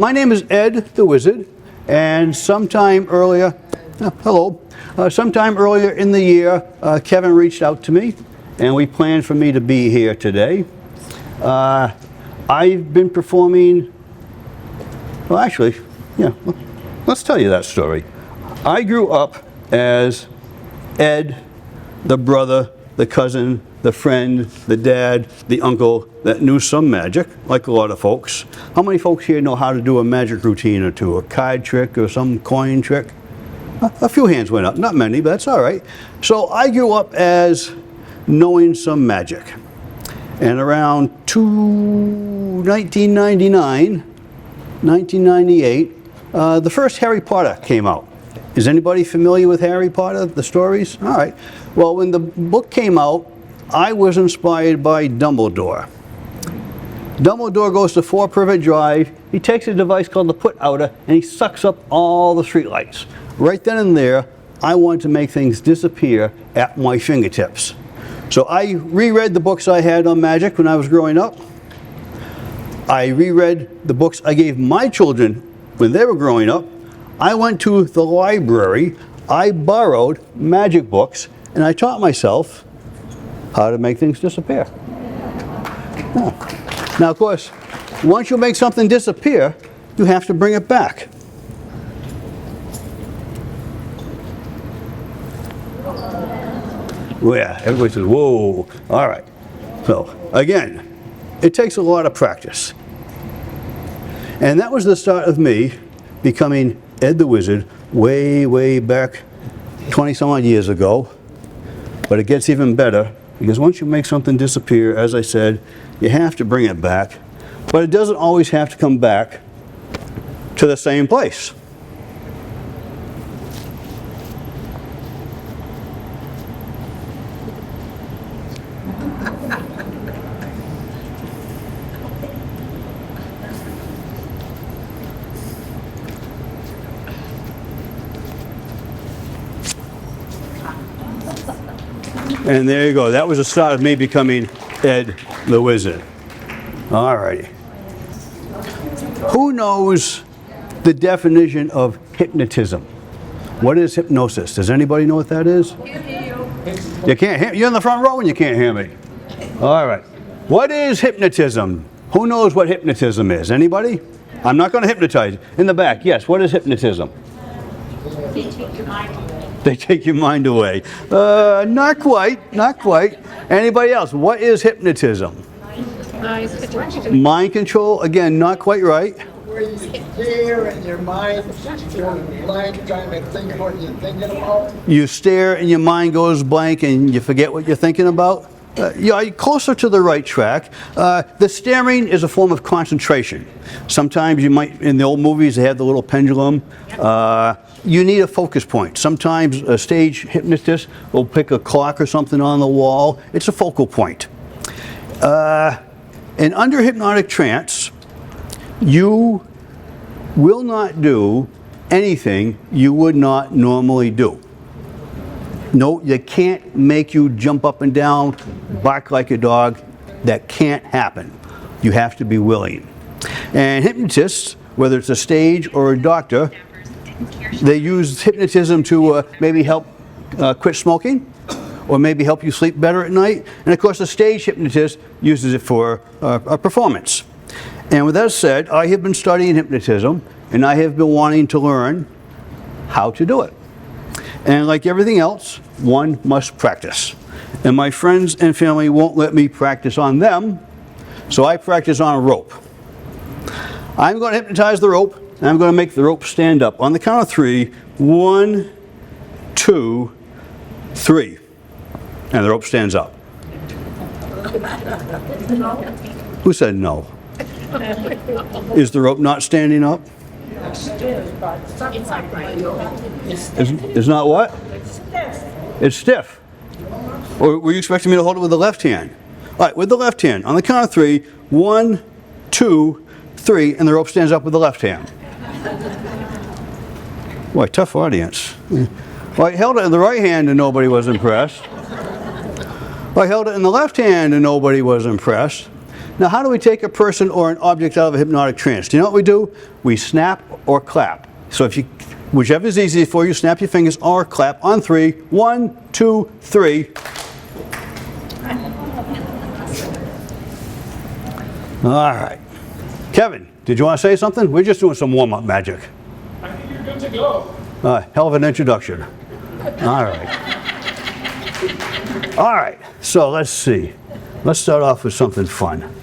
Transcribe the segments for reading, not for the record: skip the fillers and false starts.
My name is Ed the Wizard, and sometime earlier in the year, Kevin reached out to me, and we planned for me to be here today. I've been performing, well actually, yeah, let's tell you that story. I grew up as Ed, the brother, the cousin, the friend, the dad, the uncle that knew some magic, like a lot of folks. How many folks here know how to do a magic routine or two, a card trick or some coin trick? A few hands went up, not many, but that's all right. So I grew up as knowing some magic. And around 1999, 1998, the first Harry Potter came out. Is anybody familiar with Harry Potter, the stories? All right. Well, when the book came out, I was inspired by Dumbledore. Dumbledore goes to Four Privet Drive. He takes a device called the Put-Outer, and he sucks up all the streetlights. Right then and there, I wanted to make things disappear at my fingertips. So I reread the books I had on magic when I was growing up. I reread the books I gave my children when they were growing up. I went to the library, I borrowed magic books, and I taught myself how to make things disappear. Yeah. Now, of course, once you make something disappear, you have to bring it back. Well, yeah, everybody says, whoa, all right. So, again, it takes a lot of practice. And that was the start of me becoming Ed the Wizard way, way back 20-some odd years ago. But it gets even better, because once you make something disappear, as I said, you have to bring it back. But it doesn't always have to come back to the same place. And there you go. That was the start of me becoming Ed the Wizard. All righty. Who knows the definition of hypnotism? What is hypnosis? Does anybody know what that is? You can't hear. You're in the front row and you can't hear me. All right. What is hypnotism? Who knows what hypnotism is? Anybody? I'm not going to hypnotize. In the back, yes. What is hypnotism? They take your mind away. They take your mind away. Not quite, not quite. Anybody else? What is hypnotism? Mind control, again, not quite right. Where you stare and your mind goes blank trying to think what you're thinking about. You stare and your mind goes blank and you forget what you're thinking about. You're closer to the right track. The staring is a form of concentration. Sometimes you might, in the old movies, they have the little pendulum. You need a focus point. Sometimes a stage hypnotist will pick a clock or something on the wall. It's a focal point. And under hypnotic trance, you will not do anything you would not normally do. No, you can't make you jump up and down, bark like a dog. That can't happen. You have to be willing. And hypnotists, whether it's a stage or a doctor, they use hypnotism to maybe help quit smoking, or maybe help you sleep better at night. And of course, the stage hypnotist uses it for a performance. And with that said, I have been studying hypnotism, and I have been wanting to learn how to do it. And like everything else, one must practice. And my friends and family won't let me practice on them, so I practice on a rope. I'm going to hypnotize the rope, and I'm going to make the rope stand up. On the count of 3, 1, 2, 3. And the rope stands up. Who said no? Is the rope not standing up? It's not what? It's stiff. Or were you expecting me to hold it with the left hand? All right, with the left hand. On the count of 3, 1, 2, 3, and the rope stands up with the left hand. Boy, tough audience. Well, I held it in the right hand and nobody was impressed. I held it in the left hand and nobody was impressed. Now, how do we take a person or an object out of a hypnotic trance? Do you know what we do? We snap or clap. So if you, whichever is easy for you, snap your fingers or clap on 3. 1, 2, 3. All right. Kevin, did you want to say something? We're just doing some warm-up magic. I think you're good to go. Hell of an introduction. All right. All right, so let's see. Let's start off with something fun.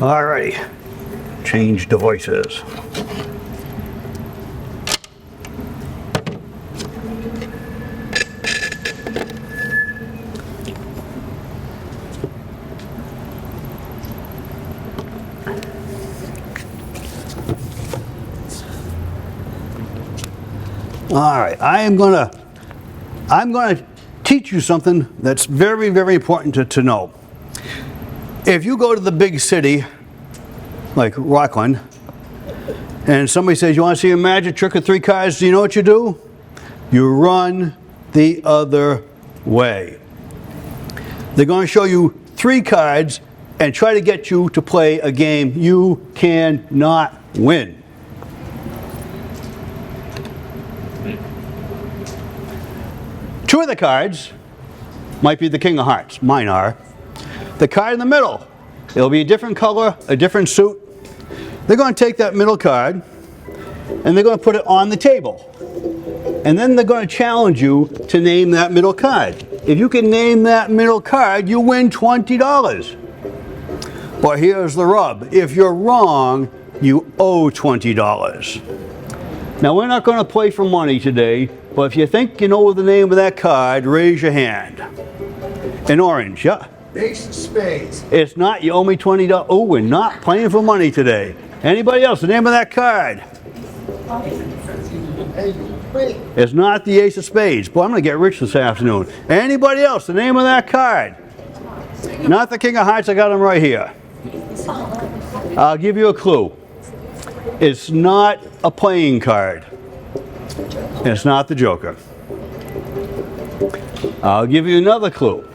Alrighty, change devices. Alright, I'm gonna teach you something that's very, very important to know. If you go to the big city, like Rockland, and somebody says, you want to see a magic trick with 3 cards, do you know what you do? You run the other way. They're going to show you 3 cards and try to get you to play a game you cannot win. Two of the cards might be the King of Hearts. Mine are. The card in the middle, it'll be a different color, a different suit. They're going to take that middle card and they're going to put it on the table. And then they're going to challenge you to name that middle card. If you can name that middle card, you win $20. But here's the rub. If you're wrong, you owe $20. Now, we're not going to play for money today, but if you think you know the name of that card, raise your hand. In orange, yeah. Ace of spades. It's not, you owe me $20. Oh, we're not playing for money today. Anybody else, the name of that card? Hey, wait. It's not the ace of spades. Boy, I'm going to get rich this afternoon. Anybody else? The name of that card? Not the king of hearts. I got him right here. I'll give you a clue. It's not a playing card. It's not the Joker. I'll give you another clue.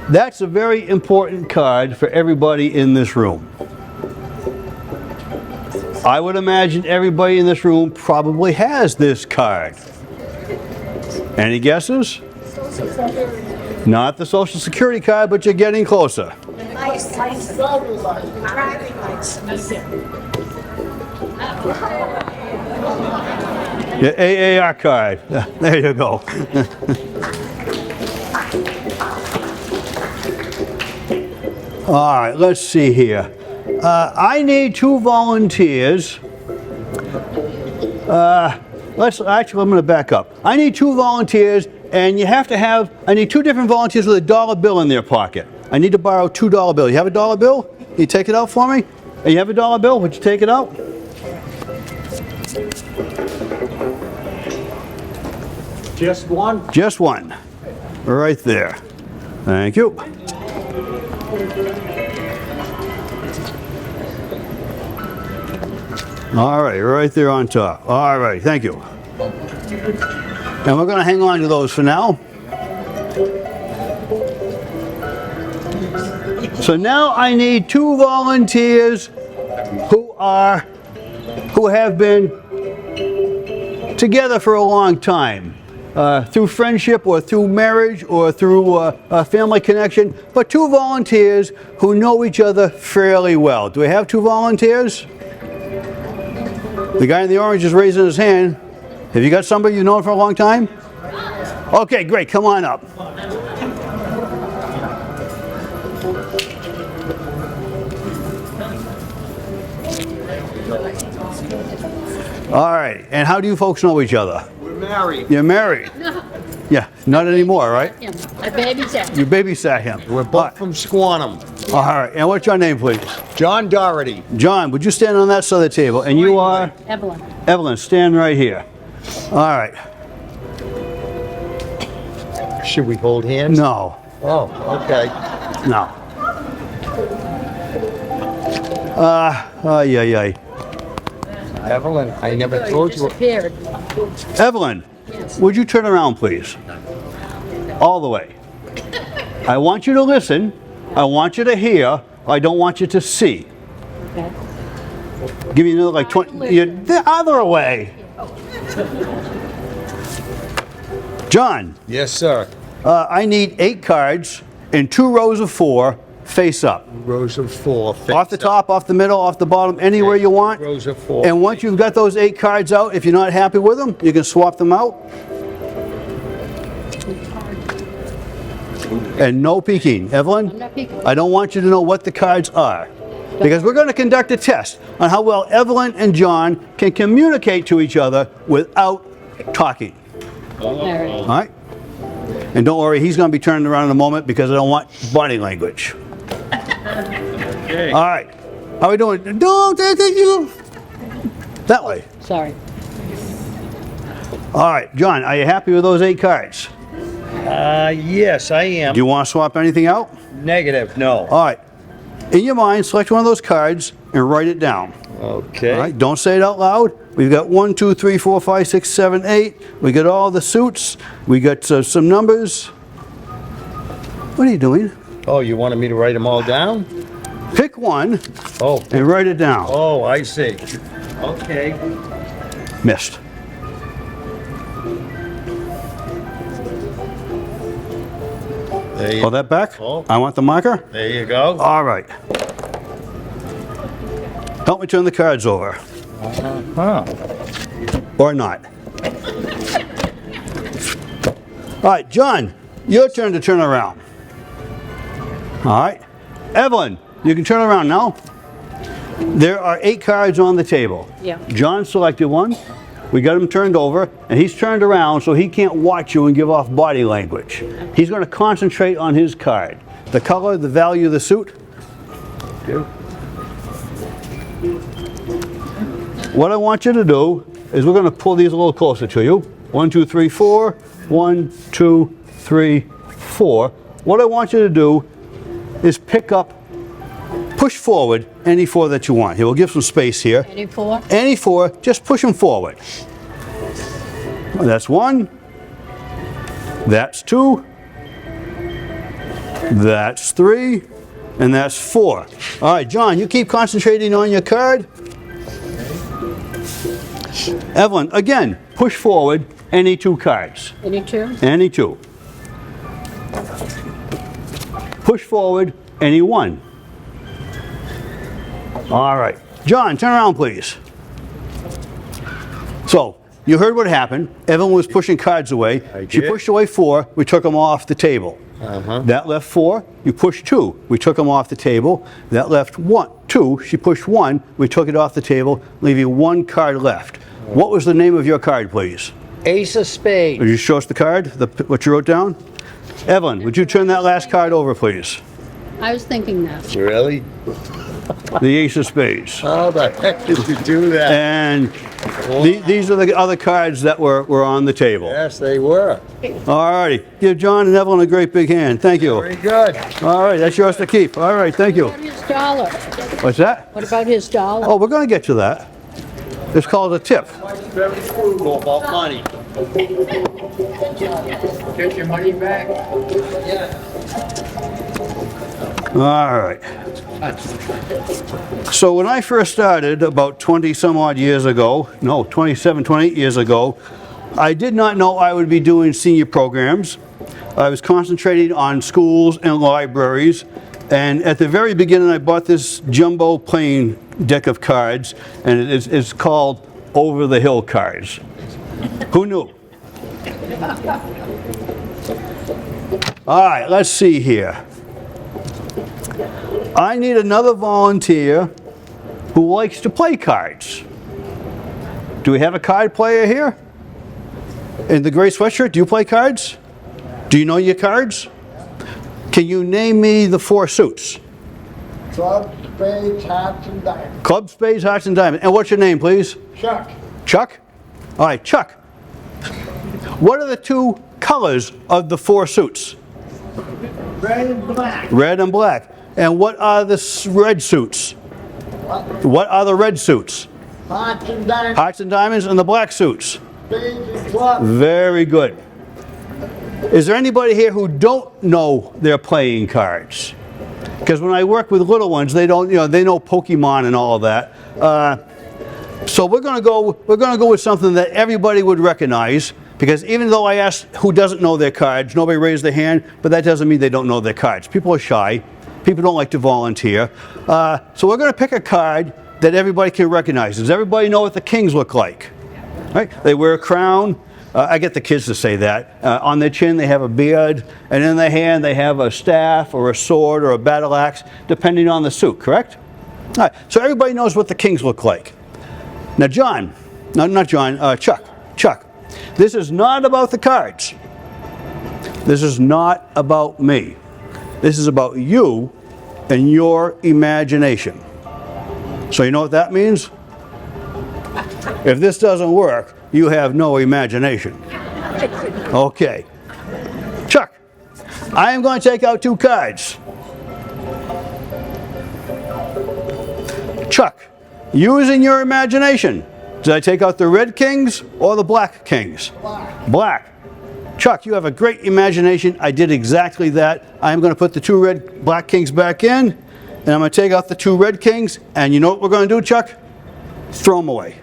That's a very important card for everybody in this room. I would imagine everybody in this room probably has this card. Any guesses? Not the Social Security card, but you're getting closer. License. Driver's license. Driving license. Your AAR card. There you go. All right, let's see here. I need 2 volunteers. I'm going to back up. I need 2 volunteers, and I need 2 different volunteers with a dollar bill in their pocket. I need to borrow $2 bill. You have a dollar bill? Can you take it out for me? You have a dollar bill? Would you take it out? Just one? Just one. Right there. Thank you. All right, right there on top. All right, thank you. And we're going to hang on to those for now. So now I need 2 volunteers who have been together for a long time. Through friendship or through marriage or through a family connection, but 2 volunteers who know each other fairly well. Do we have 2 volunteers? The guy in the orange is raising his hand. Have you got somebody you've known for a long time? Okay, great, come on up. All right, and how do you folks know each other? We're married. You're married? Yeah, not anymore, right? I babysat. You babysat him. We're both from Squantum. All right, and what's your name, please? John Doherty. John, would you stand on that side of the table? And you are? Evelyn. Evelyn, stand right here. All right. Should we hold hands? No, Oh, okay. no. Ay, ay, ay. Evelyn, I never told you. Disappeared. Evelyn, would you turn around, please? All the way. I want you to listen. I want you to hear. I don't want you to see. Okay. Give me another like 20. The other way. John, Yes, sir. I need 8 cards in 2 rows of 4, face up. Rows of 4. Off the top, off the middle, off the bottom, anywhere you want. Rows of 4. And once you've got those 8 cards out, if you're not happy with them, you can swap them out. And no peeking. Evelyn, I'm not peeking. I don't want you to know what the cards are. Because we're going to conduct a test on how well Evelyn and John can communicate to each other without talking. All right. All right? And don't worry, he's going to be turning around in a moment because I don't want body language. Okay. All right. How are we doing? Don't take you. That way. Sorry. All right, John, are you happy with those 8 cards? Yes, I am. Do you want to swap anything out? Negative, no. All right. In your mind, select one of those cards and write it down. Okay. All right. Don't say it out loud. We've got 1, 2, 3, 4, 5, 6, 7, 8. We got all the suits. We got some numbers. What are you doing? Oh, you wanted me to write them all down? Pick one Oh, and write it down. oh, I see. Okay. Missed. There you, Pull that back. Oh. I want the marker. there you go. All right. Help me turn the cards over. Huh. Or not. All right, John, your turn to turn around. All right. Evelyn, you can turn around now. There are 8 cards on the table. Yeah. John selected one. We got him turned over, and he's turned around so he can't watch you and give off body language. He's going to concentrate on his card. The color, the value of the suit. What I want you to do is we're going to pull these a little closer to you. 1, 2, 3, 4. 1, 2, 3, 4. What I want you to do is pick up, push forward any 4 that you want. Here, we'll give some space here. Any four? Any 4, just push them forward. That's 1. That's 2. That's 3. And that's 4. All right, John, you keep concentrating on your card. Evelyn, again, push forward any 2 cards. Any two? Any 2. Push forward any 1. All right. John, turn around, please. So, you heard what happened. Evelyn was pushing cards away. She did. pushed away 4. We took them off the table. That left 4. You pushed 2. We took them off the table. That left 2. She pushed 1. We took it off the table, leave you 1 card left. What was the name of your card, please? Ace of spades. Would you show us the card, what you wrote down? Evelyn, would you turn that last card over, please? I was thinking that. Really? The Ace of Spades. How the heck did you do that? And these are the other cards that were on the table. Yes, they were. All righty. Give John and Evelyn a great big hand. Thank you. Very good. All right, that's yours to keep. All right, thank you. What about his dollar? What's that? What about his dollar? Oh, we're going to get to that. It's called a tip. Very frugal about money. Get your money back. All right. So when I first started about 20 some odd years ago, no, 27, 28 years ago, I did not know I would be doing senior programs. I was concentrating on schools and libraries. And at the very beginning, I bought this jumbo playing deck of cards, and it's called Over the Hill cards. Who knew? All right, let's see here. I need another volunteer who likes to play cards. Do we have a card player here? In the gray sweatshirt, do you play cards? Do you know your cards? Can you name me the 4 suits? Club, spades, hearts, and diamonds. Club, spades, hearts, and diamonds. And what's your name, please? Chuck. Chuck? All right, Chuck. What are the 2 colors of the 4 suits? Red and black. Red and black. And what are the red suits? What are the red suits? Hearts and diamonds. Hearts and diamonds and the black suits. Spades and clubs. Very good. Is there anybody here who don't know their playing cards? Because when I work with little ones, they don't, they know Pokemon and all of that. So we're going to go with something that everybody would recognize. Because even though I asked who doesn't know their cards, nobody raised their hand, but that doesn't mean they don't know their cards. People are shy. People don't like to volunteer. So we're going to pick a card that everybody can recognize. Does everybody know what the kings look like? Right? They wear a crown. I get the kids to say that. On their chin they have a beard, and in their hand they have a staff or a sword or a battle axe, depending on the suit, correct? All right, so everybody knows what the kings look like. Now John, not John, Chuck, this is not about the cards. This is not about me. This is about you and your imagination. So you know what that means? If this doesn't work, you have no imagination. Okay. Chuck, I am going to take out 2 cards. Chuck, using your imagination, did I take out the red kings or the black kings? Black. Chuck, you have a great imagination. I did exactly that. I'm going to put the 2 black kings back in, and I'm going to take out the 2 red kings, and you know what we're going to do, Chuck? Throw them away.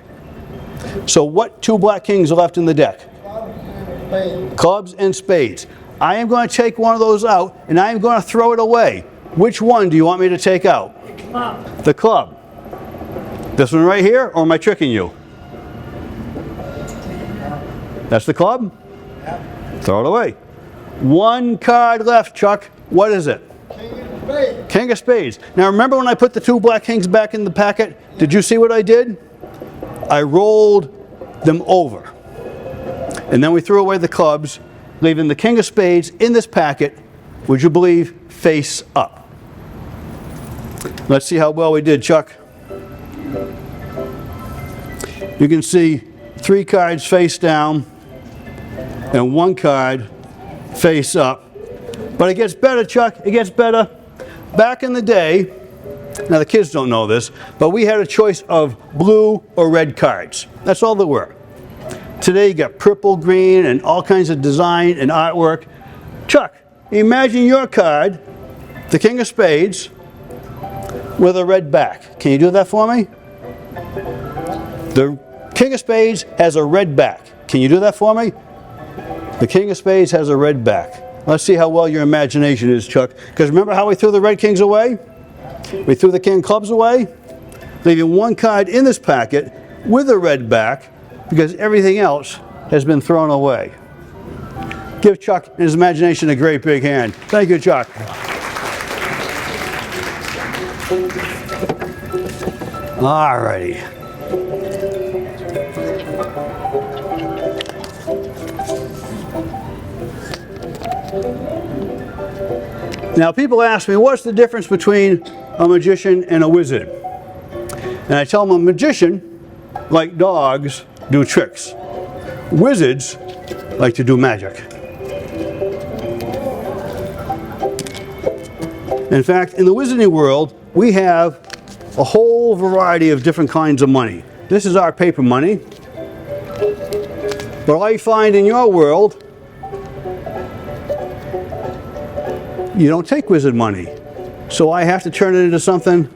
So what 2 black kings are left in the deck? Spades. Clubs and spades. I am going to take one of those out, and I am going to throw it away. Which one do you want me to take out? The club. This one right here, or am I tricking you? That's the club? Throw it away. 1 card left, Chuck. What is it? King of spades. King of spades. Now remember when I put the 2 black kings back in the packet? Did you see what I did? I rolled them over. And then we threw away the clubs, leaving the king of spades in this packet, would you believe, face up. Let's see how well we did, Chuck. you can see 3 cards face down and 1 card face up. But it gets better, Chuck, it gets better. Back in the day, now the kids don't know this, but we had a choice of blue or red cards. That's all there were. Today you got purple, green, and all kinds of design and artwork. Chuck, imagine your card, the King of Spades, with a red back. Can you do that for me? The King of Spades has a red back. Can you do that for me? The King of Spades has a red back. Let's see how well your imagination is, Chuck. Because remember how we threw the red kings away? We threw the king of clubs away, leaving 1 card in this packet with a red back because everything else has been thrown away. Give Chuck and his imagination a great big hand. Thank you, Chuck. All righty. Now people ask me, what's the difference between a magician and a wizard? And I tell them a magician, like dogs, do tricks. Wizards like to do magic. In fact, in the wizarding world, we have a whole variety of different kinds of money. This is our paper money. But I find in your world, you don't take wizard money. So I have to turn it into something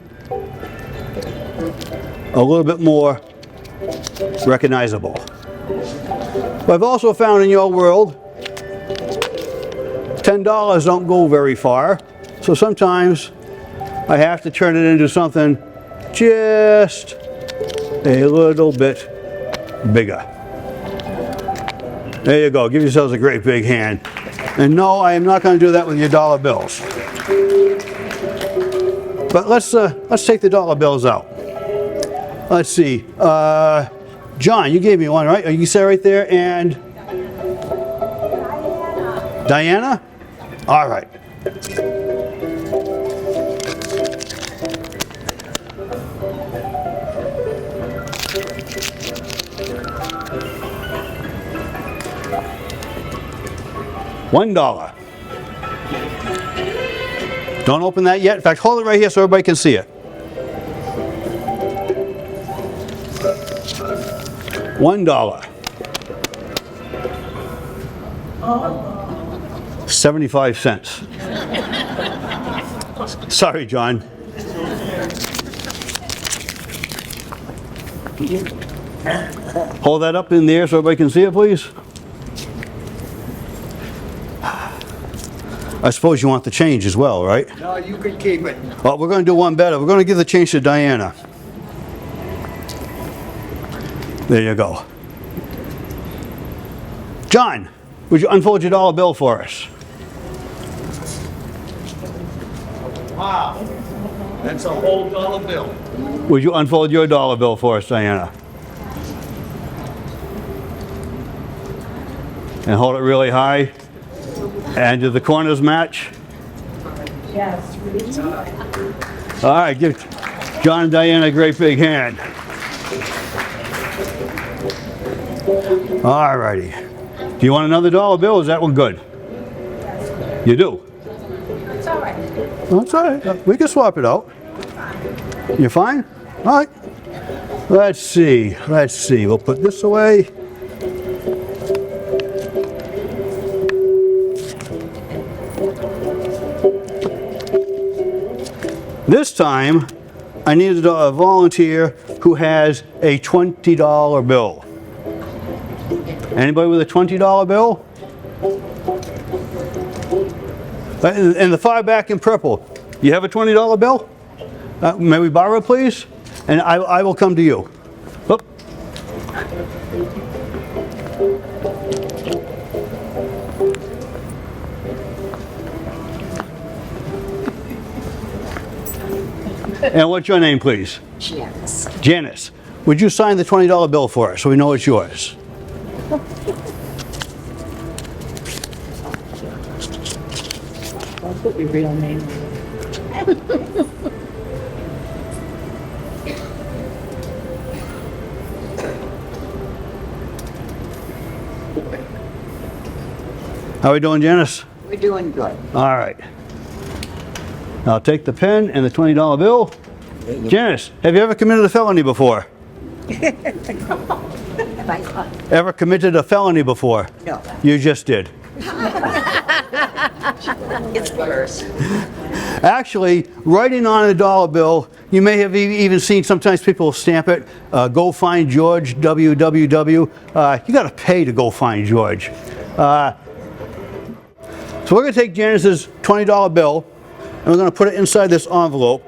a little bit more recognizable. But I've also found in your world, $10 don't go very far. So sometimes I have to turn it into something just a little bit bigger. There you go. Give yourselves a great big hand. And no, I am not going to do that with your dollar bills. But let's take the dollar bills out. Let's see. John, you gave me one, right? You said right there, and Diana? All right. $1. Don't open that yet. In fact, hold it right here so everybody can see it. $1. 75 cents. Sorry, John. Hold that up in there so everybody can see it, please. I suppose you want the change as well, right? No, you can keep it. Well, we're going to do one better. We're going to give the change to Diana. There you go. John, would you unfold your dollar bill for us? Wow. That's a whole dollar bill. Would you unfold your dollar bill for us, Diana? And hold it really high. And do the corners match? Yes. All right, give John and Diana a great big hand. All righty. Do you want another dollar bill? Is that one good? You do? It's all right. That's all right. We can swap it out. You fine? All right. Let's see. Let's see. We'll put this away. This time, I needed a volunteer who has a $20 bill. Anybody with a $20 bill? In the far back in purple, you have a $20 bill? May we borrow it, please? And I will come to you. Oop. And what's your name, please? Janice. Janice. Would you sign the $20 bill for us so we know it's yours? I'll put your real name on it. How are we doing, Janice? We're doing good. All right. I'll take the pen and the $20 bill. Janice, have you ever committed a felony before? Ever committed a felony before? No. You just did. It's worse. Actually, writing on a dollar bill, you may have even seen sometimes people stamp it, go find George, WWW. You got to pay to go find George. So we're going to take Janice's $20 bill and we're going to put it inside this envelope.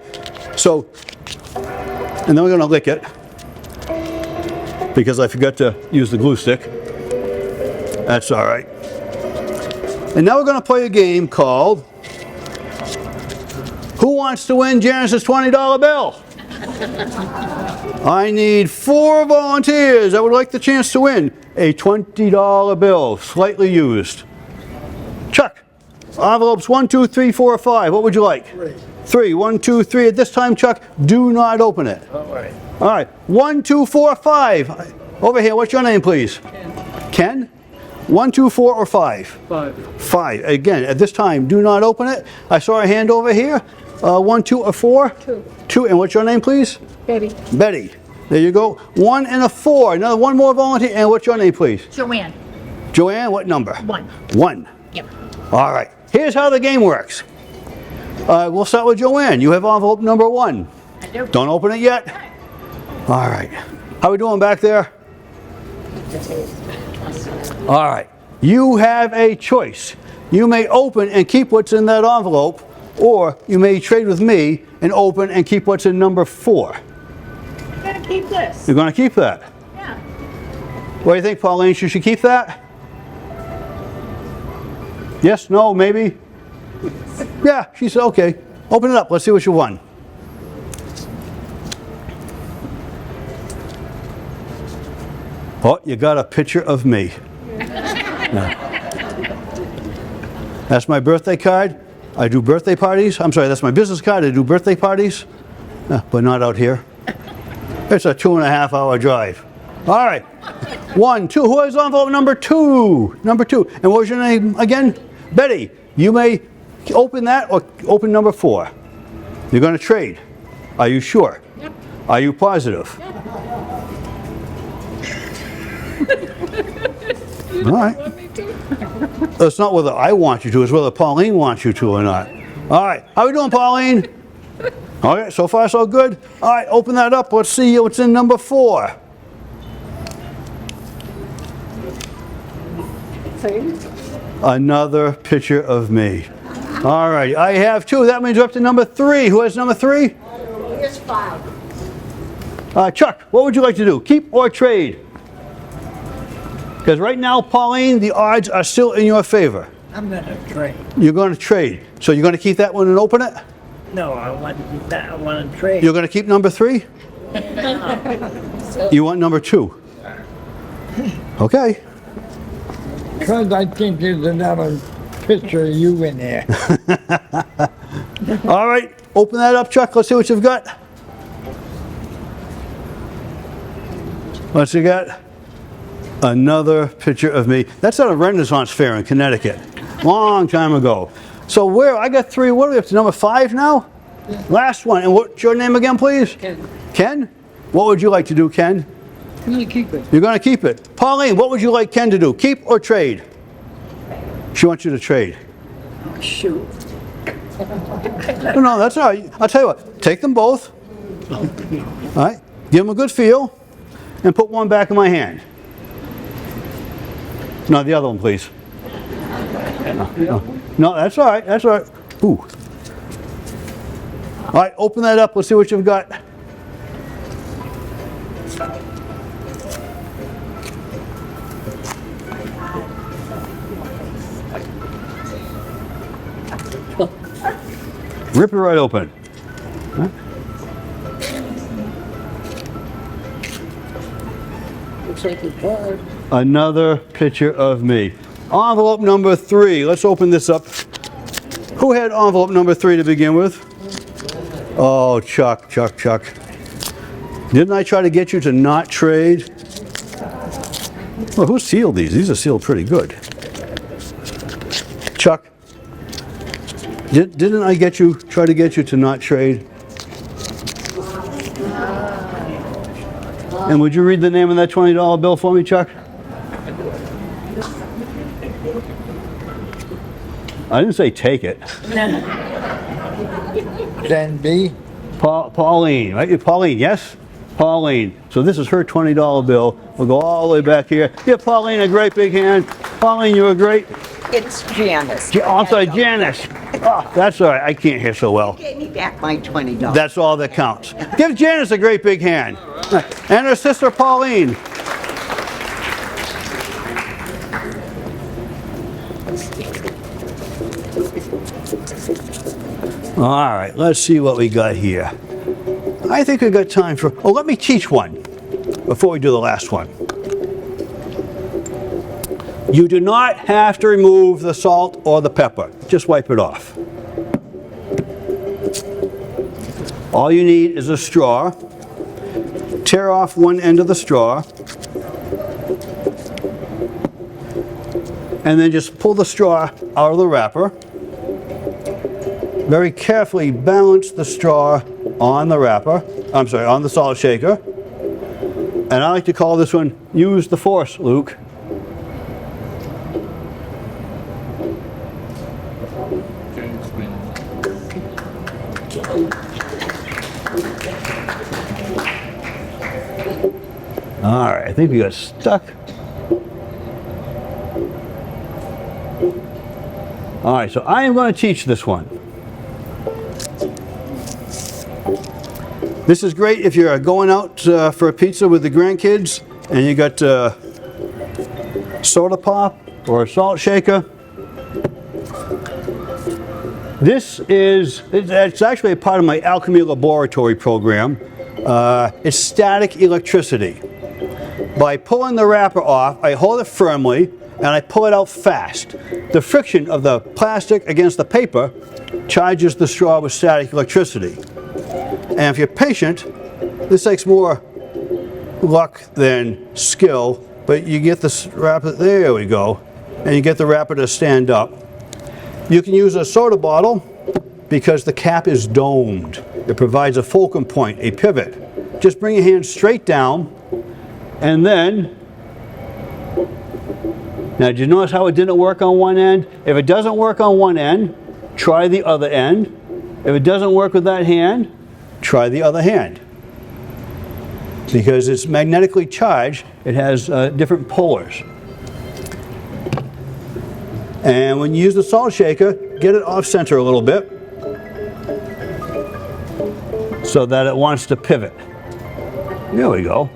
So, and then we're going to lick it because I forgot to use the glue stick. That's all right. And now we're going to play a game called Who Wants to Win Janice's $20 Bill? I need 4 volunteers that would like the chance to win a $20 bill, slightly used. Chuck, envelopes 1, 2, 3, 4, 5. What would you like? 3. 1, 2, 3. At this time, Chuck, do not open it. All right. All right. 1, 2, 4, 5. Over here. What's your name, please? Ken? 1, 2, 4, or 5? 5. 5. Again, at this time, do not open it. I saw a hand over here. 1, 2, or 4? 2. 2. And what's your name, please? Betty. Betty. There you go. 1 and a 4. Another one more volunteer. And what's your name, please? Joanne. Joanne, what number? 1. 1. Yep. All right. Here's how the game works. We'll start with Joanne. You have envelope number 1. I do. Don't open it yet. All right. How we doing back there? All right. You have a choice. You may open and keep what's in that envelope, or you may trade with me and open and keep what's in number 4. I'm gonna keep this. You're going to keep that. Yeah. What do you think, Pauline? Should she keep that? Yes? No? Maybe? Yeah, she said, okay. Open it up. Let's see what you won. Oh, you got a picture of me. Yeah. That's my birthday card. I do birthday parties. I'm sorry, that's my business card. I do birthday parties, but not out here. It's a 2.5 hour drive. All right. 1, 2. Who has envelope number 2? Number 2. And what was your name again? Betty. You may open that or open number 4. You're going to trade. Are you sure? Yep. Are you positive? All right. It's not whether I want you to, it's whether Pauline wants you to or not. All right. How we doing, Pauline? All right, so far so good. All right, open that up. Let's see what's in number 4. Another picture of me. All right, I have 2. That means we're up to number 3. Who has number 3? Here's 5. Chuck, what would you like to do? Keep or trade? Because right now, Pauline, the odds are still in your favor. I'm gonna trade. You're going to trade. So you're going to keep that one and open it? No, I want that. I want to trade. You're going to keep number 3? You want number 2? Okay. Because I think there's another picture of you in there. All right, open that up, Chuck. Let's see what you've got. What's you got? Another picture of me. That's at a Renaissance fair in Connecticut. Long time ago. So where? I got 3. What are we up to? Number 5 now? Last one. And what's your name again, please? Ken. Ken? What would you like to do, Ken? I'm gonna keep it. You're going to keep it. Pauline, what would you like Ken to do? Keep or trade? She wants you to trade. Shoot. No, that's all right. I'll tell you what. Take them both. All right. Give them a good feel. And put one back in my hand. No, the other one, please. No, that's all right. That's all right. Ooh. All right, open that up. Let's see what you've got. Rip it right open. Huh? Looks like a card. Another picture of me. Envelope number 3. Let's open this up. Who had envelope number 3 to begin with? Oh, Chuck. Didn't I try to get you to not trade? Well, who sealed these? These are sealed pretty good. Chuck, didn't I try to get you to not trade? And would you read the name of that $20 bill for me, Chuck? I didn't say take it. Dan B. Pauline, right? Pauline, yes? Pauline. So this is her $20 bill. We'll go all the way back here. Give Pauline a great big hand. Pauline, you were great. It's Janice. Oh, I'm sorry, Janice. Oh, that's all right. I can't hear so well. Gave me back my $20. That's all that counts. Give Janice a great big hand. And her sister Pauline. All right, let's see what we got here. I think we got time for, oh, let me teach one before we do the last one. You do not have to remove the salt or the pepper. Just wipe it off. All you need is a straw. Tear off one end of the straw. And then just pull the straw out of the wrapper. Very carefully balance the straw on the wrapper. I'm sorry, on the salt shaker. And I like to call this one, use the force, Luke. All right, I think we got stuck. All right, so I am going to teach this one. This is great if you're going out for a pizza with the grandkids and you got soda pop or a salt shaker. It's actually a part of my alchemy laboratory program. It's static electricity. By pulling the wrapper off, I hold it firmly and I pull it out fast. The friction of the plastic against the paper charges the straw with static electricity. And if you're patient, this takes more luck than skill, but you get this wrapper, there we go, and you get the wrapper to stand up. You can use a soda bottle because the cap is domed. It provides a fulcrum point, a pivot. Just bring your hand straight down, and then, now did you notice how it didn't work on one end? If it doesn't work on one end, try the other end. If it doesn't work with that hand, try the other hand. Because it's magnetically charged, it has different polars. And when you use the salt shaker, get it off center a little bit so that it wants to pivot. There we go.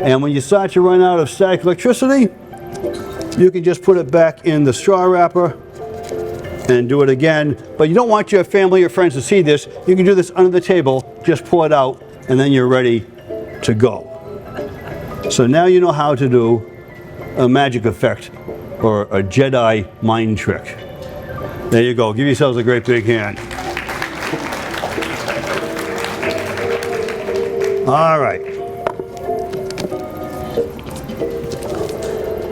And when you start to run out of static electricity, you can just put it back in the straw wrapper and do it again. But you don't want your family or friends to see this. You can do this under the table, just pull it out, and then you're ready to go. So now you know how to do a magic effect or a Jedi mind trick. There you go. Give yourselves a great big hand. All right.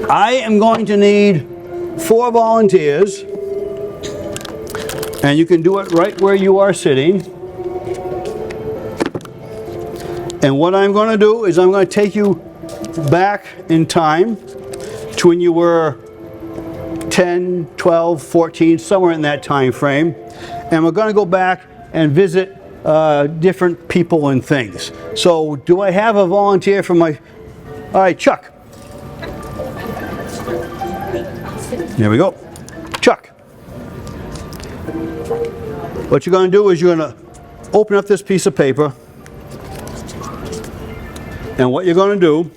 I am going to need 4 volunteers, and you can do it right where you are sitting. And what I'm going to do is I'm going to take you back in time to when you were 10, 12, 14, somewhere in that time frame. And we're going to go back and visit different people and things. So do I have a volunteer for my... All right, Chuck. There we go. Chuck. What you're going to do is you're going to open up this piece of paper. And what you're going to do,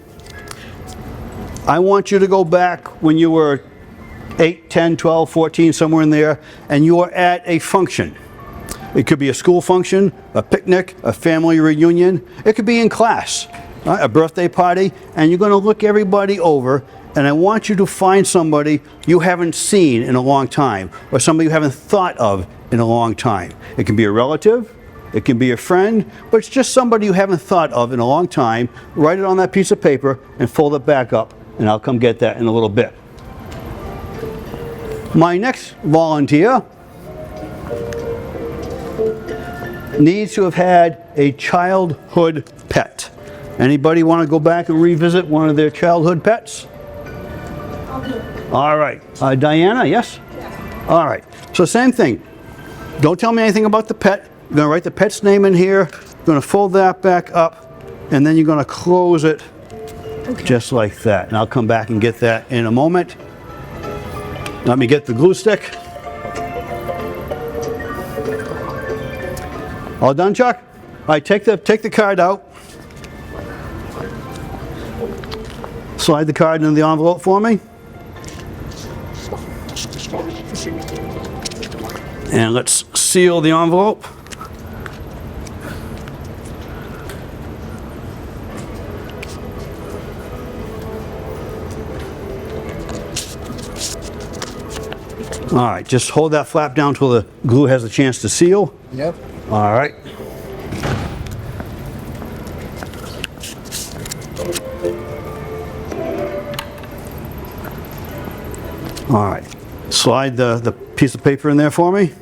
I want you to go back when you were 8, 10, 12, 14, somewhere in there, and you are at a function. It could be a school function, a picnic, a family reunion. It could be in class, right? A birthday party, and you're going to look everybody over, and I want you to find somebody you haven't seen in a long time, or somebody you haven't thought of in a long time. It can be a relative, it can be a friend, but it's just somebody you haven't thought of in a long time. Write it on that piece of paper and fold it back up, and I'll come get that in a little bit. My next volunteer needs to have had a childhood pet. Anybody want to go back and revisit one of their childhood pets? All right. Diana, yes? All right. So same thing. Don't tell me anything about the pet. You're going to write the pet's name in here. You're going to fold that back up, and then you're going to close it just like that. And I'll come back and get that in a moment. Let me get the glue stick. All done, Chuck? All right, take the card out. Slide the card into the envelope for me. And let's seal the envelope. All right, just hold that flap down till the glue has a chance to seal. Yep. All right. All right. Slide the piece of paper in there for me.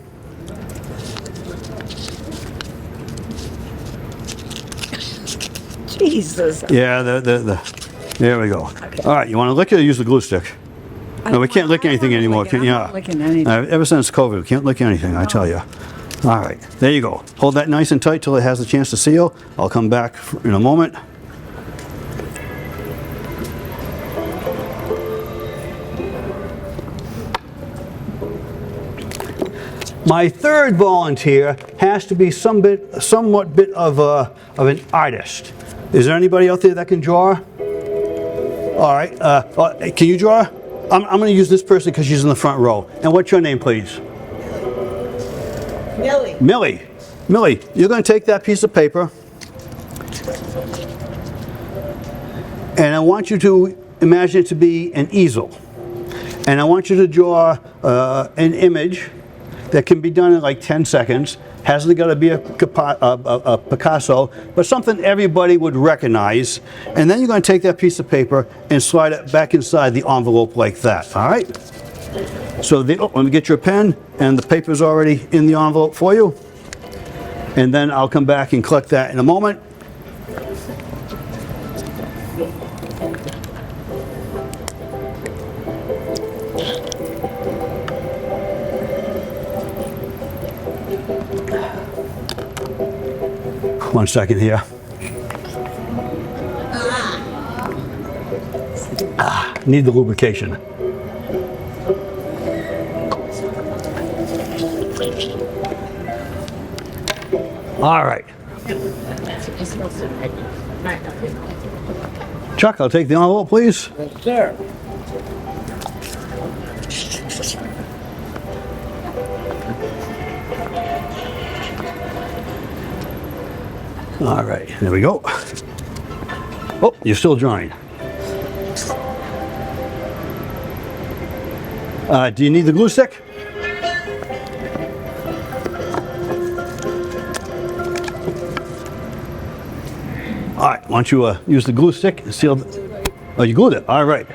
Jesus. Yeah, there we go. All right, you want to lick it or use the glue stick? No, we can't lick anything anymore. I'm Yeah. not licking anything. Ever since COVID, we can't lick anything, I tell you. All right, there you go. Hold that nice and tight till it has a chance to seal. I'll come back in a moment. My third volunteer has to be somewhat bit of an artist. Is there anybody out there that can draw? All right, can you draw? I'm going to use this person because she's in the front row. And what's your name, please? Millie. Millie. Millie, you're going to take that piece of paper, and I want you to imagine it to be an easel. And I want you to draw an image that can be done in like 10 seconds. Hasn't got to be a Picasso, but something everybody would recognize. And then you're going to take that piece of paper and slide it back inside the envelope like that, all right? So let me get your pen, and the paper's already in the envelope for you. And then I'll come back and collect that in a moment. One second here. Need the lubrication. All right. Chuck, I'll take the envelope, please. Yes, sir. All right, there we go. Oh, you're still drawing. Do you need the glue stick? All right, why don't you use the glue stick and seal the... Oh, you glued it. All right.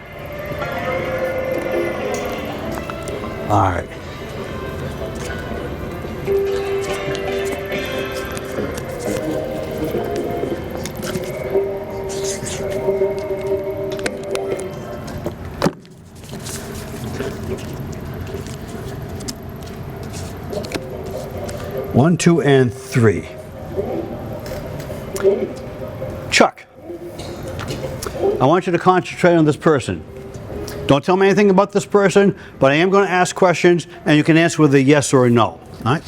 All right. One, two, and three. Chuck, I want you to concentrate on this person. Don't tell me anything about this person, but I am going to ask questions, and you can answer with a yes or a no. All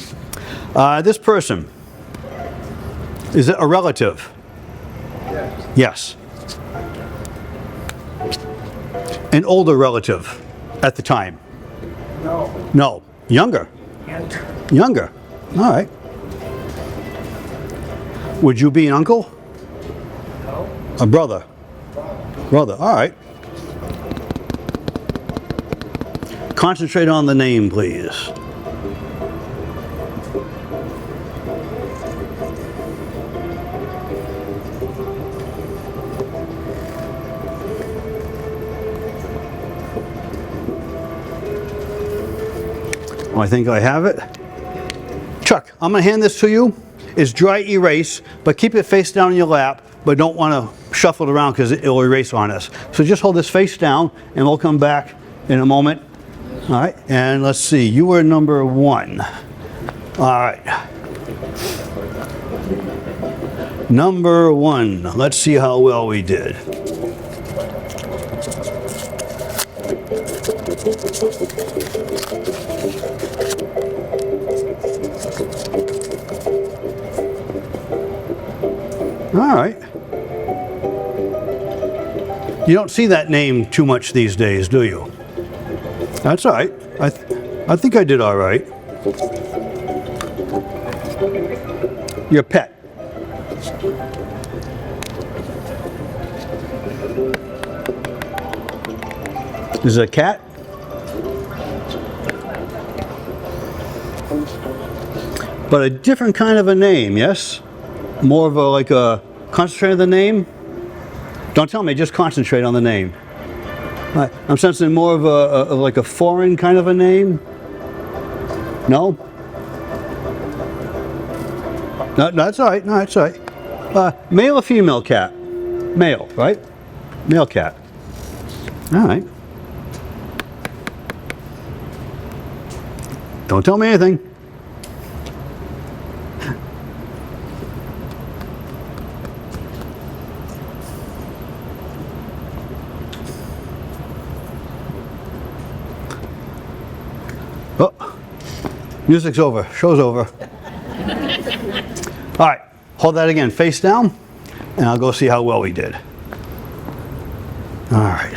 right? This person, is it a relative? Yes. An older relative at the time? No. No. Younger? Younger. All right. Would you be an uncle? No. A brother? Brother. All right. Concentrate on the name, please. I think I have it. Chuck, I'm gonna hand this to you. It's dry erase, but keep it face down in your lap, but don't wanna shuffle it around because it'll erase on us. So just hold this face down and we'll come back in a moment. All right, and let's see, you were number 1. All right. Number 1, let's see how well we did. All right. You don't see that name too much these days, do you? That's all right. I think I did all right. Your pet. Is it a cat? But a different kind of a name, yes? More of a, like a, concentrate on the name? Don't tell me, just concentrate on the name. I'm sensing more of a like a foreign kind of a name. No? No, that's all right, no, that's all right. Male or female cat? Male, right? Male cat. All right. Don't tell me anything. Oh, music's over, show's over. All right, hold that again, face down, and I'll go see how well we did. All right.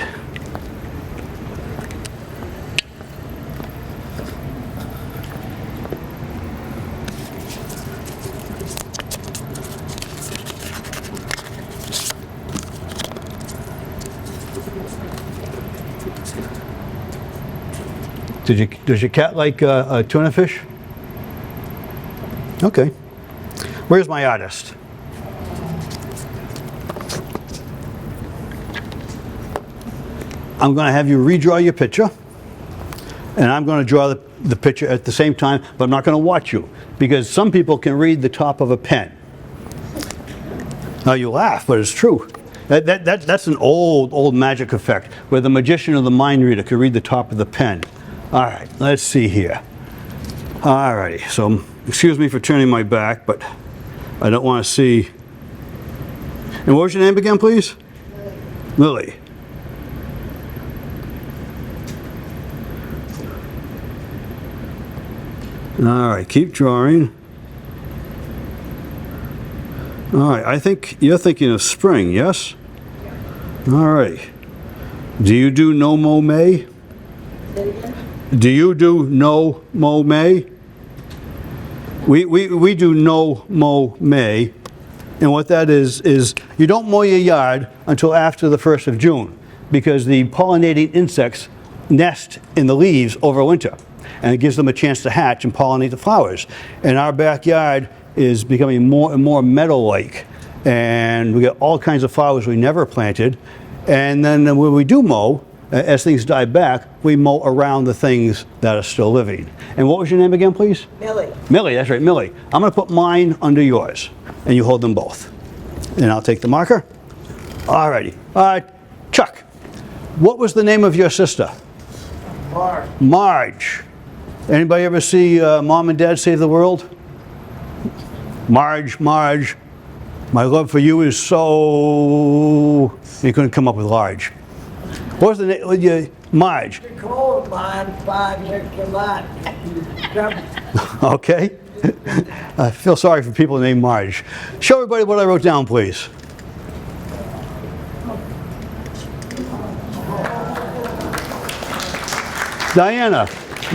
Does your cat like tuna fish? Okay. Where's my artist? I'm going to have you redraw your picture, and I'm going to draw the picture at the same time, but I'm not going to watch you, because some people can read the top of a pen. Now you laugh, but it's true. That's an old magic effect, where the magician or the mind reader could read the top of the pen. All right, let's see here. All righty, so excuse me for turning my back, but I don't want to see. And what was your name again, please? Lily. All right, keep drawing. All right, I think you're thinking of spring, yes? All right. Do you do no mow May? Do you do no mow May? We do no mow May, and what that is you don't mow your yard until after the 1st of June, because the pollinating insects nest in the leaves over winter, and it gives them a chance to hatch and pollinate the flowers. And our backyard is becoming more and more meadow-like, and we get all kinds of flowers we never planted, and then when we do mow, as things die back, we mow around the things that are still living. And what was your name again, please? Millie. Millie, that's right, Millie. I'm going to put mine under yours, and you hold them both. And I'll take the marker. All righty. Chuck, what was the name of your sister? Mark. Marge. Anybody ever see Mom and Dad Save the World? Marge, Marge, my love for you is so... You couldn't come up with large. What was the name? Marge. Cold line, 5 extra lot. Okay. I feel sorry for people named Marge. Show everybody what I wrote down, please. Diana,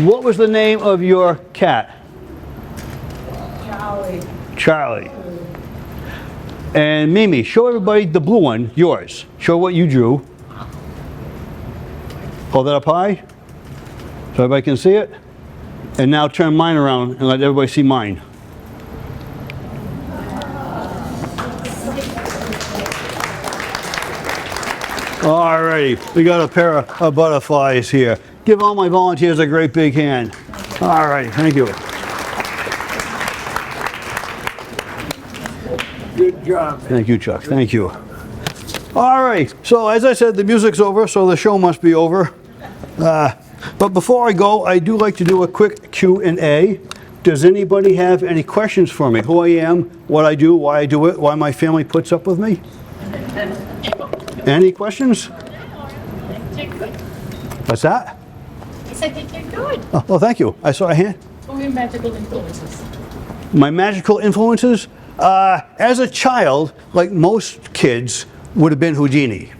what was the name of your cat? Charlie. Charlie. And Mimi, show everybody the blue one, yours. Show what you drew. Hold that up high so everybody can see it. And now turn mine around and let everybody see mine. Alrighty, we got a pair of butterflies here. Give all my volunteers a great big hand. All right, thank you. Good job. Thank you, Chuck. Thank you. All right. So as I said, the music's over, so the show must be over. But before I go, I do like to do a quick Q&A. Does anybody have any questions for me? Who I am, what I do, why I do it, why my family puts up with me? Any questions? What's that? I said you did good. Oh, well, thank you. I saw a hand. What are your magical influences? My magical influences? As a child, like most kids, would have been Houdini.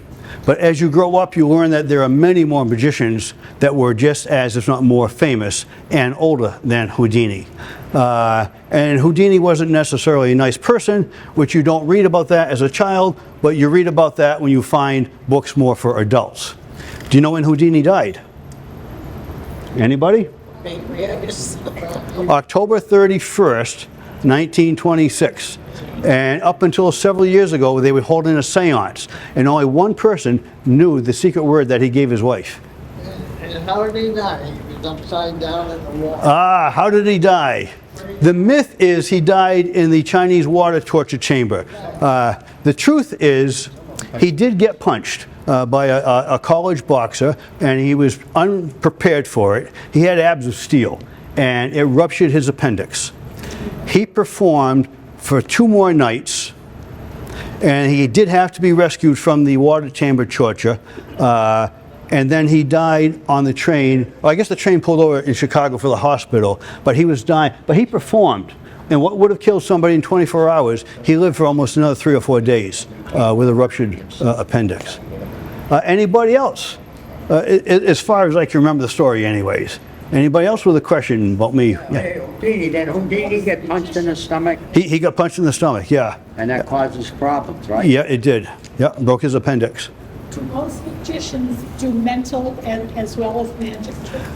But as you grow up, you learn that there are many more magicians that were just as, if not more, famous and older than Houdini. And Houdini wasn't necessarily a nice person, which you don't read about that as a child, but you read about that when you find books more for adults. Do you know when Houdini died? Anybody? Pancreas. October 31st, 1926. And up until several years ago, they were holding a seance, and only one person knew the secret word that he gave his wife. And how did he die? He was upside down in the wall. How did he die? The myth is he died in the Chinese water torture chamber. The truth is he did get punched by a college boxer, and he was unprepared for it. He had abs of steel, and it ruptured his appendix. He performed for 2 more nights, and he did have to be rescued from the water chamber torture, and then he died on the train. Well, I guess the train pulled over in Chicago for the hospital, but he was dying. But he performed, and what would have killed somebody in 24 hours, he lived for almost another 3 or 4 days with a ruptured appendix. Anybody else? As far as I can remember the story anyways. Anybody else with a question about me? Yeah. Hey, Houdini, did Houdini get punched in the stomach? He got punched in the stomach, yeah. And that causes problems, right? Yeah, it did. Yeah, broke his appendix. Do most magicians do mental as well as magic tricks?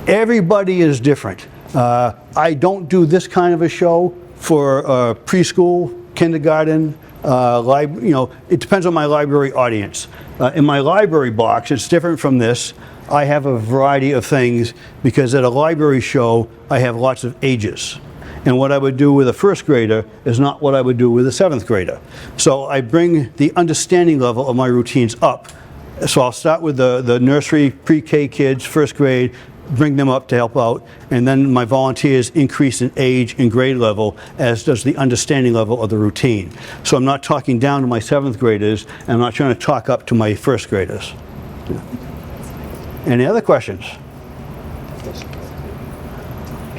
Everybody is different. I don't do this kind of a show for preschool, kindergarten, it depends on my library audience. In my library box, it's different from this. I have a variety of things because at a library show, I have lots of ages. And what I would do with a 1st grader is not what I would do with a 7th grader. So I bring the understanding level of my routines up. So I'll start with the nursery, pre-K kids, 1st grade, bring them up to help out, and then my volunteers increase in age and grade level, as does the understanding level of the routine. So I'm not talking down to my 7th graders, and I'm not trying to talk up to my 1st graders. Any other questions?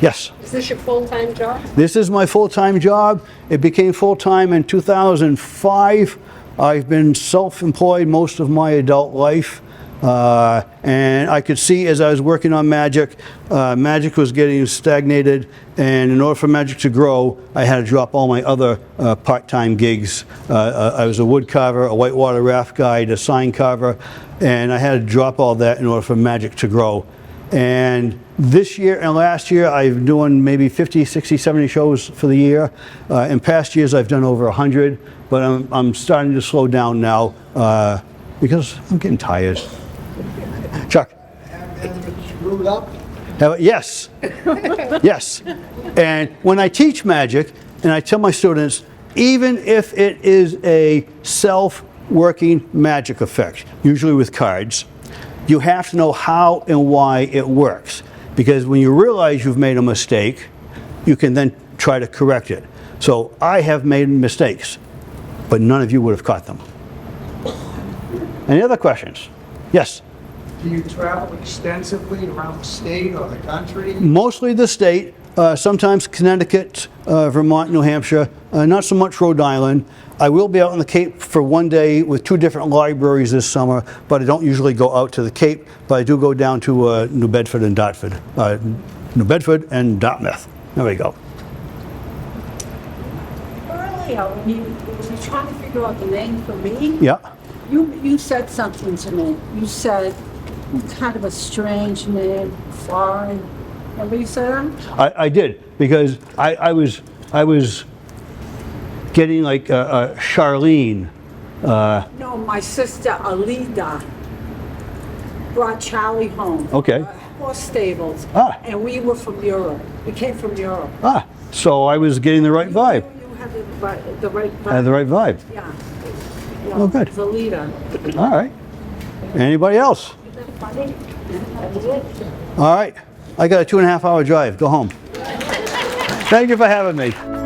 Yes? Is this your full-time job? This is my full-time job. It became full-time in 2005. I've been self-employed most of my adult life. And I could see as I was working on magic, magic was getting stagnated, and in order for magic to grow, I had to drop all my other part-time gigs. I was a wood carver, a whitewater raft guide, a sign carver, and I had to drop all that in order for magic to grow. And this year and last year, I've doing maybe 50, 60, 70 shows for the year. In past years, I've done over 100, but I'm starting to slow down now because I'm getting tired. Chuck? Have been screwed up. Yes. Yes. And when I teach magic, and I tell my students, even if it is a self-working magic effect, usually with cards, you have to know how and why it works. Because when you realize you've made a mistake, you can then try to correct it. So I have made mistakes, but none of you would have caught them. Any other questions? Yes? Do you travel extensively around the state or the country? Mostly the state, sometimes Connecticut, Vermont, New Hampshire, not so much Rhode Island. I will be out on the Cape for 1 day with 2 different libraries this summer, but I don't usually go out to the Cape, but I do go down to New Bedford and Dartford. New Bedford and Dartmouth. There we go. Earlier, when you were trying to figure out the name for me, Yeah. you said something to me. You said kind of a strange name, foreign. Remember you said that? I did, because I was getting like Charlene. No, my sister Alida brought Charlie home. Okay. horse stables. Ah. And we were from Europe. We came from Europe. Ah, so I was getting the right vibe. You had the right I had the right vibe. Yeah. Oh, good. The leader. All right. Anybody else? All right. I got a 2.5 hour drive. Go home. Thank you for having me.